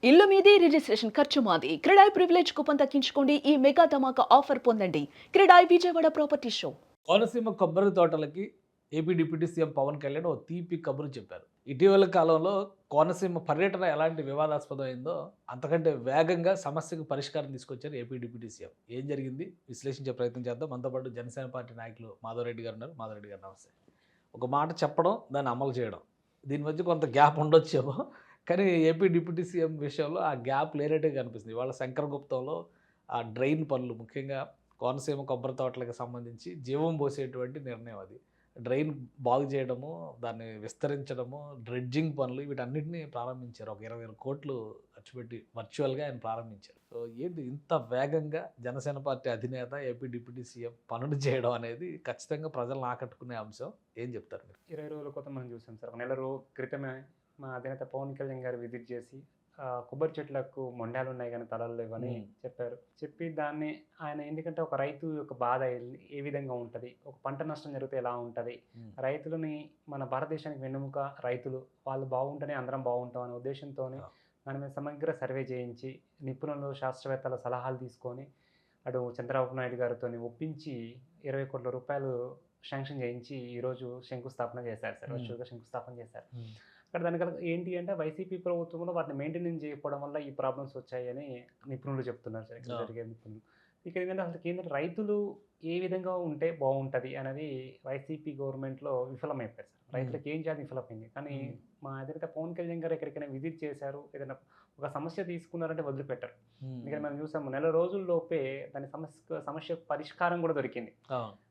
ఇల్లు మీది రిజిస్ట్రేషన్ ఖర్చు మాది. క్రెడాయ్ ప్రివిలేజ్ కూపన్ తగ్గించుకోండి. ఈ మెగా ధమాకా ఆఫర్ పొందండి. CREDAI Vijayawada property show. కోనసీమ కొబ్బరి తోటలకి AP deputy CM Pawan Kalyan ఓ తీపి కబురు చెప్పారు. ఇటీవల కాలంలో కోనసీమ పర్యటన ఎలాంటి వివాదాస్పదమైందో అంతకంటే వేగంగా సమస్యకు పరిష్కారం తీసుకొచ్చారు ఏపీ డిప్యూటీ సీఎం. ఏం జరిగింది విశ్లేషించే ప్రయత్నం చేద్దాం. మనతో పాటు జనసేన పార్టీ నాయకులు మాధవరెడ్డి గారు ఉన్నారు. మాధవరెడ్డి గారు నమస్తే. ఒక మాట చెప్పడం, దాన్ని అమలు చేయడం. దీని మధ్య కొంత గ్యాప్ ఉండొచ్చేమో. కానీ ఏపీ డిప్యూటీ సీఎం విషయంలో ఆ గ్యాప్ లేనట్టుగా కనిపిస్తుంది. ఇవాళ శంకరగుప్తంలో ఆ డ్రైన్ పనులు ముఖ్యంగా కోనసీమ కొబ్బరి తోటలకు సంబంధించి జీవం పోసేటువంటి నిర్ణయం అది. డ్రైన్ బాగు చేయడము, దాన్ని విస్తరించడము, డ్రెడ్జింగ్ పనులు వీటన్నిటిని ప్రారంభించారు. ఒక 20 కోట్లు ఖర్చు పెట్టి వర్చువల్‌గా ఆయన ప్రారంభించారు. సో ఏంటి ఇంత వేగంగా జనసేన పార్టీ అధినేత, ఏపీ డిప్యూటీ సీఎం పనులు చేయడం అనేది ఖచ్చితంగా ప్రజలను ఆకట్టుకునే అంశం. ఏం చెప్తారు మీరు? 20 రోజుల క్రితం మనం చూసాం సార్. ఒక నెల క్రితమే మా అధినేత పవన్ కళ్యాణ్ గారు విజిట్ చేసి కొబ్బరి చెట్లకు మొండాలున్నాయి గానీ తలలు లేవని చెప్పారు. చెప్పి దాన్ని ఆయన ఎందుకంటే ఒక రైతు యొక్క బాధ ఏ విధంగా ఉంటది? ఒక పంట నష్టం జరిగితే ఎలా ఉంటది? రైతులని మన భారతదేశానికి వెన్నెముక రైతులు. వాళ్ళు బాగుంటేనే అందరం బాగుంటాం అనే ఉద్దేశంతోని దాని మీద సమగ్ర సర్వే చేయించి, నిపుణులు, శాస్త్రవేత్తల సలహాలు తీసుకొని అటు చంద్రబాబు నాయుడు గారితోని ఒప్పించి 20 కోట్ల రూపాయలు శాంక్షన్ చేయించి ఈరోజు శంకుస్థాపన చేశారు సార్. వర్చువల్‌గా శంకుస్థాపన చేశారు. అక్కడ దానికి ఏంటి అంటే వైసీపీ ప్రభుత్వంలో వాటిని మెయింటెనెన్స్ చేయకపోవడం వల్ల ఈ ప్రాబ్లమ్స్ వచ్చాయని నిపుణులు చెప్తున్నారు సార్. ఇక్కడ జరిగే నిపుణులు. ఇక్కడ ఏంటంటే అసలు ఏంటంటే రైతులు ఏ విధంగా ఉంటే బాగుంటది అనేది వైసీపీ గవర్నమెంట్‌లో విఫలమైపోయారు సార్. రైతులకు ఏం చేయాలి విఫలమైంది. కానీ మా అధినేత పవన్ కళ్యాణ్ గారు ఎక్కడికైనా విజిట్ చేశారు. ఏదైనా ఒక సమస్య తీసుకున్నారంటే వదిలిపెట్టరు. ఎందుకంటే మనం చూసాము నెల రోజుల్లోపే దాని సమస్య పరిష్కారం కూడా దొరికింది.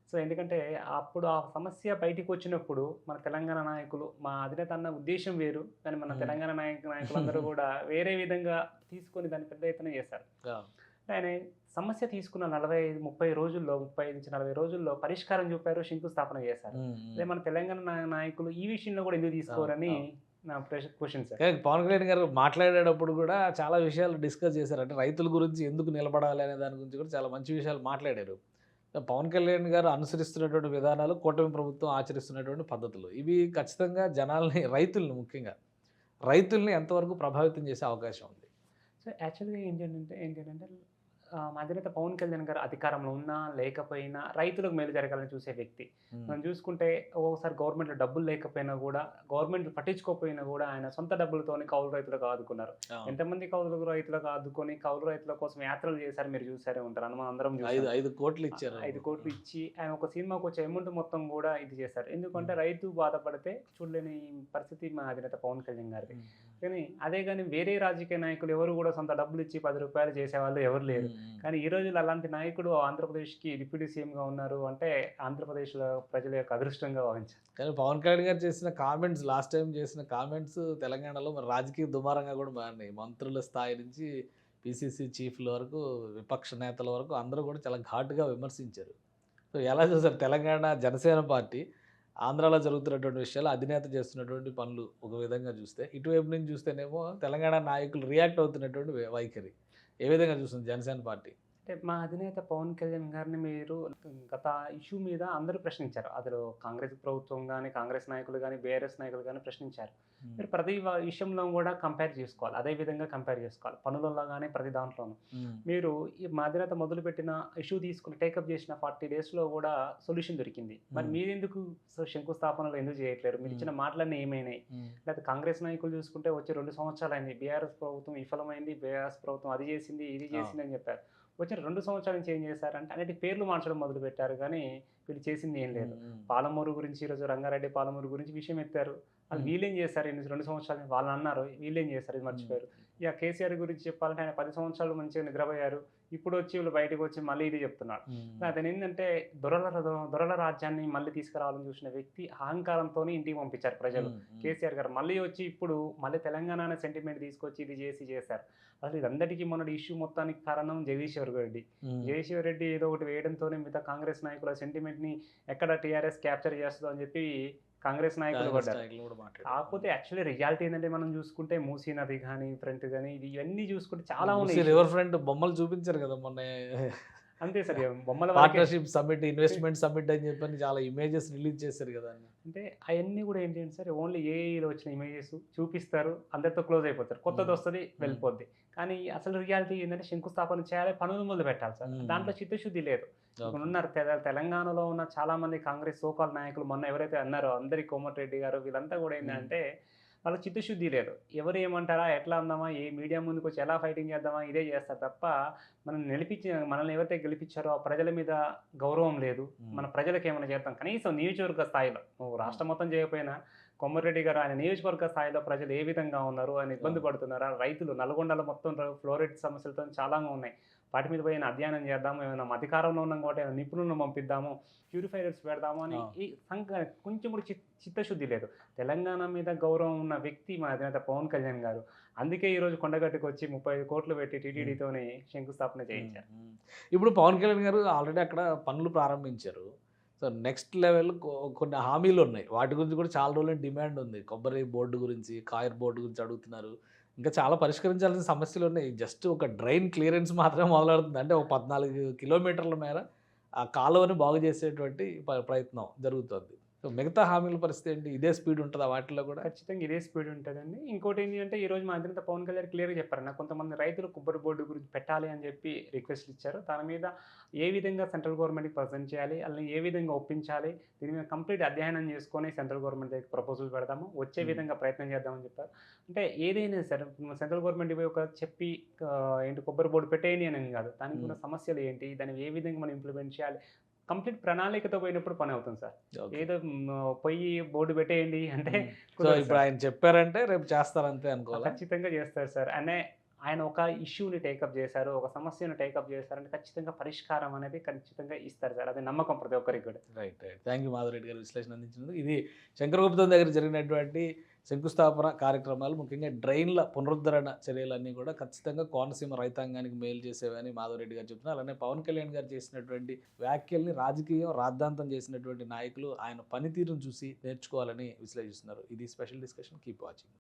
సో ఎందుకంటే అప్పుడు ఆ సమస్య బయటికి వచ్చినప్పుడు మన తెలంగాణ నాయకులు, మా అధినేత అన్న ఉద్దేశం వేరు. కానీ మన తెలంగాణ నాయకులందరూ కూడా వేరే విధంగా తీసుకొని దాన్ని పెద్ద ఎత్తున చేశారు. ఆయన సమస్య తీసుకున్న 45, 30 రోజుల్లో 35-40 రోజుల్లో పరిష్కారం చూపారు, శంకుస్థాపన చేశారు. అదే మన తెలంగాణ నాయకులు ఈ విషయంలో కూడా ఎందుకు తీసుకోరని నా క్వశ్చన్ సార్. పవన్ కళ్యాణ్ గారు మాట్లాడేటప్పుడు కూడా చాలా విషయాలు డిస్కస్ చేశారు. అంటే రైతుల గురించి ఎందుకు నిలబడాలి అనే దాని గురించి కూడా చాలా మంచి విషయాలు మాట్లాడారు. పవన్ కళ్యాణ్ గారు అనుసరిస్తున్నటువంటి విధానాలు, కూటమి ప్రభుత్వం ఆచరిస్తున్నటువంటి పద్ధతులు ఇవి ఖచ్చితంగా జనాల్ని, రైతుల్ని ముఖ్యంగా రైతుల్ని ఎంతవరకు ప్రభావితం చేసే అవకాశం ఉంది? సో యాక్చువల్‌గా ఏంటంటే మా అధినేత పవన్ కళ్యాణ్ గారు అధికారంలో ఉన్నా, లేకపోయినా రైతులకు మేలు జరగాలని చూసే వ్యక్తి. మనం చూసుకుంటే ఒక్కొక్కసారి గవర్నమెంట్‌లో డబ్బులు లేకపోయినా కూడా, గవర్నమెంట్ పట్టించుకోకపోయినా కూడా ఆయన సొంత డబ్బులతోని కౌలు రైతులకు ఆదుకున్నారు. ఎంతమంది కౌలు రైతులకు ఆదుకొని, కౌలు రైతుల కోసం యాత్రలు చేశారు, మీరు చూసారే ఉంటారు. మనం అందరం చూసాం. 5 కోట్లు ఇచ్చారు. 5 కోట్లు ఇచ్చి ఆయన ఒక సినిమాకి వచ్చే అమౌంట్ మొత్తం కూడా ఇది చేశారు. ఎందుకంటే రైతు బాధపడితే చూడలేని పరిస్థితి మా అధినేత పవన్ కళ్యాణ్ గారిది. కానీ వేరే రాజకీయ నాయకులు ఎవరు కూడా సొంత డబ్బులు ఇచ్చి 10 రూపాయలు చేసేవాళ్ళు ఎవరు లేరు. కానీ ఈ రోజుల్లో అలాంటి నాయకుడు ఆంధ్రప్రదేశ్‌కి డిప్యూటీ సీఎంగా ఉన్నారు అంటే ఆంధ్రప్రదేశ్‌లో ప్రజల యొక్క అదృష్టంగా భావించారు. కానీ పవన్ కళ్యాణ్ గారు చేసిన కామెంట్స్, లాస్ట్ టైం చేసిన కామెంట్స్ తెలంగాణలో మరి రాజకీయ దుమారంగా కూడా మారినాయి. మంత్రుల స్థాయి నుంచి పీసీసీ చీఫ్ల వరకు, విపక్ష నేతల వరకు అందరూ కూడా చాలా ఘాటుగా విమర్శించారు. సో ఎలా చూసారు తెలంగాణ జనసేన పార్టీ ఆంధ్రాలో జరుగుతున్నటువంటి విషయాలు, అధినేత చేస్తున్నటువంటి పనులు ఒక విధంగా చూస్తే, ఇటువైపు నుంచి చూస్తేనేమో తెలంగాణ నాయకులు రియాక్ట్ అవుతున్నటువంటి వైఖరి ఏ విధంగా చూస్తుంది జనసేన పార్టీ? అంటే మా అధినేత పవన్ కళ్యాణ్ గారిని మీరు గత ఇష్యూ మీద అందరూ ప్రశ్నించారు. అందులో కాంగ్రెస్ ప్రభుత్వం కానీ, కాంగ్రెస్ నాయకులు కానీ, బీఆర్ఎస్ నాయకులు కానీ ప్రశ్నించారు. మీరు ప్రతి విషయంలో కూడా కంపేర్ చేసుకోవాలి. అదే విధంగా కంపేర్ చేసుకోవాలి. పనులలో కానీ ప్రతి దాంట్లోనూ. మీరు ఈ మా అధినేత మొదలుపెట్టిన ఇష్యూ తీసుకుని టేకప్ చేసిన 40 డేస్లో కూడా సొల్యూషన్ దొరికింది. మరి మీరెందుకు శంకుస్థాపనలు ఎందుకు చేయట్లేరు? మీరు ఇచ్చిన మాటలన్నీ ఏమైనాయి? లేదా కాంగ్రెస్ నాయకులు చూసుకుంటే వచ్చి 2 సంవత్సరాలు అయింది. బీఆర్ఎస్ ప్రభుత్వం విఫలమైంది, బీఆర్ఎస్ ప్రభుత్వం అది చేసింది, ఇది చేసింది అని చెప్పారు. వచ్చిన 2 సంవత్సరాల నుంచి ఏం చేశారంటే అన్నిటి పేర్లు మార్చడం మొదలుపెట్టారు. కానీ వీళ్ళు చేసింది ఏం లేదు. పాలమూరు గురించి ఈరోజు రంగారెడ్డి పాలమూరు గురించి విషయం ఎత్తారు. వాళ్ళు వీళ్ళేం చేశారు? 2 సంవత్సరాలు వాళ్ళు అన్నారు, వీళ్ళేం చేశారు? ఇది మర్చిపోయారు. ఇక కేసీఆర్ గురించి చెప్పాలంటే ఆయన 10 సంవత్సరాలు మంచిగా నిద్రపోయారు. ఇప్పుడు వచ్చి వీళ్ళు బయటకు వచ్చి మళ్ళీ ఇది చెప్తున్నాడు. అతను ఏంటంటే దొరల రాజ్యాన్ని మళ్ళీ తీసుకురావాలని చూసిన వ్యక్తి అహంకారంతో ఇంటికి పంపించారు ప్రజలు. కేసీఆర్ గారు మళ్ళీ వచ్చి ఇప్పుడు మళ్ళీ తెలంగాణ అనే సెంటిమెంట్ తీసుకొచ్చి ఇది చేశారు. అసలు ఇదందరికీ మొన్నటి ఇష్యూ మొత్తానికి కారణం జగదీశ్వర్ రెడ్డి ఏదో ఒకటి వేయడంతోనే మిగతా కాంగ్రెస్ నాయకుల సెంటిమెంట్ని ఎక్కడ టీఆర్ఎస్ క్యాప్చర్ చేస్తుందో అని చెప్పి కాంగ్రెస్ నాయకులు పడ్డారు. కాకపోతే యాక్చువల్లీ రియాలిటీ ఏంటంటే మనం చూసుకుంటే మూసీ నది కానీ, ఫ్రంట్ కానీ ఇవన్నీ చూసుకుంటే చాలా ఉన్నాయి. రివర్ ఫ్రంట్ బొమ్మలు చూపించారు కదా మొన్న. అంతే సార్, బొమ్మల పార్ట్నర్షిప్ సమ్మిట్, ఇన్వెస్ట్మెంట్ సమ్మిట్ అని చెప్పని చాలా ఇమేజెస్ రిలీజ్ చేశారు కదా. అంటే అవన్నీ కూడా ఏంటి అంటే సార్ ఓన్లీ ఏఐలో వచ్చిన ఇమేజెస్ చూపిస్తారు, అందరితో క్లోజ్ అయిపోతారు, కొత్తది వస్తుంది వెళ్ళిపోద్ది. కానీ అసలు రియాలిటీ ఏంటంటే శంకుస్థాపన చేయాలి, పనులు మొదలు పెట్టాలి సార్. దాంట్లో చిత్తశుద్ధి లేదు. ఇక్కడ ఉన్నారు తెలంగాణలో ఉన్న చాలా మంది కాంగ్రెస్ సోకాల్ నాయకులు మొన్న ఎవరైతే అన్నారో అందరి కోమటిరెడ్డి గారు వీళ్ళంతా కూడా ఏంటంటే వాళ్ళకి చిత్తశుద్ధి లేదు. ఎవరు ఏమంటారా, ఎట్లా అందామా, ఏ మీడియా ముందుకు వచ్చి ఎలా ఫైటింగ్ చేద్దామా ఇదే చేస్తారు తప్ప మనల్ని ఎవరైతే గెలిపించారో ఆ ప్రజల మీద గౌరవం లేదు. మన ప్రజలకు ఏమైనా చేద్దాం కనీసం నియోజకవర్గ స్థాయిలో, నువ్వు రాష్ట్రం మొత్తం చేయకపోయినా కొమరెడ్డి గారు ఆయన నియోజకవర్గ స్థాయిలో ప్రజలు ఏ విధంగా ఉన్నారు, ఆయన ఇబ్బంది పడుతున్నారా, రైతులు నల్గొండలో మొత్తం ఫ్లోరైడ్ సమస్యలతో చాలా ఉన్నాయి, వాటి మీద పోయిన అధ్యయనం చేద్దాము, ఏమైనా అధికారంలో ఉన్నాం కాబట్టి ఏమైనా నిపుణులను పంపిద్దాము, ప్యూరిఫైయర్స్ పెడదాము అని ఈ కొంచెం కూడా చిత్తశుద్ధి లేదు. తెలంగాణ మీద గౌరవం ఉన్న వ్యక్తి మా అధినేత పవన్ కళ్యాణ్ గారు. అందుకే ఈరోజు కొండగట్టుకు వచ్చి 35 కోట్లు పెట్టి టీటీడీతోని శంకుస్థాపన చేయించారు. ఇప్పుడు పవన్ కళ్యాణ్ గారు ఆల్రెడీ అక్కడ పనులు ప్రారంభించారు. సో నెక్స్ట్ లెవెల్ కొన్ని హామీలు ఉన్నాయి. వాటి గురించి కూడా చాలా రోజులు డిమాండ్ ఉంది. కొబ్బరి బోర్డు గురించి, కాయర్ బోర్డు గురించి అడుగుతున్నారు. ఇంకా చాలా పరిష్కరించాల్సిన సమస్యలు ఉన్నాయి. జస్ట్ ఒక డ్రైన్ క్లియరెన్స్ మాత్రమే మొదలవుతుంది. అంటే ఒక 14 కిలోమీటర్ల మేర ఆ కాలువని బాగు చేసేటువంటి ప్రయత్నం జరుగుతుంది. సో మిగతా హామీల పరిస్థితి ఏంటి? ఇదే స్పీడ్ ఉంటుందా వాటిలో కూడా? ఖచ్చితంగా ఇదే స్పీడ్ ఉంటుందండి. ఇంకోటి ఏంటి అంటే ఈరోజు మా అధినేత పవన్ కళ్యాణ్ క్లియర్గా చెప్పారు. నాకు కొంతమంది రైతులు కొబ్బరి బోర్డు గురించి పెట్టాలి అని చెప్పి రిక్వెస్ట్ ఇచ్చారు. దాని మీద ఏ విధంగా సెంట్రల్ గవర్నమెంట్కి ప్రజెంట్ చేయాలి, వాళ్ళని ఏ విధంగా ఒప్పించాలి, దీని మీద కంప్లీట్ అధ్యయనం చేసుకొని సెంట్రల్ గవర్నమెంట్ దగ్గర ప్రపోజల్ పెడదాము, వచ్చే విధంగా ప్రయత్నం చేద్దామని చెప్పారు. అంటే ఏదైనా సరే సెంట్రల్ గవర్నమెంట్ ఒక చెప్పి ఏంటి కొబ్బరి బోర్డు పెట్టేయని అని కాదు, దానికి ఉన్న సమస్యలు ఏంటి, దాన్ని ఏ విధంగా మనం ఇంప్లిమెంట్ చేయాలి, కంప్లీట్ ప్రణాళికతో పోయినప్పుడు పని అవుతుంది సార్. ఏదో పొయ్యి బోర్డు పెట్టేయండి అంటే సో ఇప్పుడు ఆయన చెప్పారంటే రేపు చేస్తారంతే అనుకోవాలి. ఖచ్చితంగా చేస్తారు సార్. ఆయన ఒక ఇష్యూని టేకప్ చేశారు, ఒక సమస్యను టేకప్ చేశారంటే ఖచ్చితంగా పరిష్కారం అనేది ఖచ్చితంగా ఇస్తారు సార్. అది నమ్మకం ప్రతి ఒక్కరికి కూడా. Right right. Thank you Madhava Reddy గారు విశ్లేషణ అందించినందుకు. ఇది శంకరగుప్తం దగ్గర జరిగినటువంటి శంకుస్థాపన కార్యక్రమాలు, ముఖ్యంగా డ్రైన్ల పునరుద్ధరణ చర్యలన్నీ కూడా ఖచ్చితంగా కోనసీమ రైతాంగానికి మేలు చేసేవని మాధవరెడ్డి గారు చెప్తున్నారు. అలానే పవన్ కళ్యాణ్ గారు చేసినటువంటి వ్యాఖ్యల్ని రాజకీయం రాద్ధాంతం చేసినటువంటి నాయకులు ఆయన పనితీరును చూసి నేర్చుకోవాలని విశ్లేషిస్తున్నారు. ఇది స్పెషల్ డిస్కషన్. Keep watching.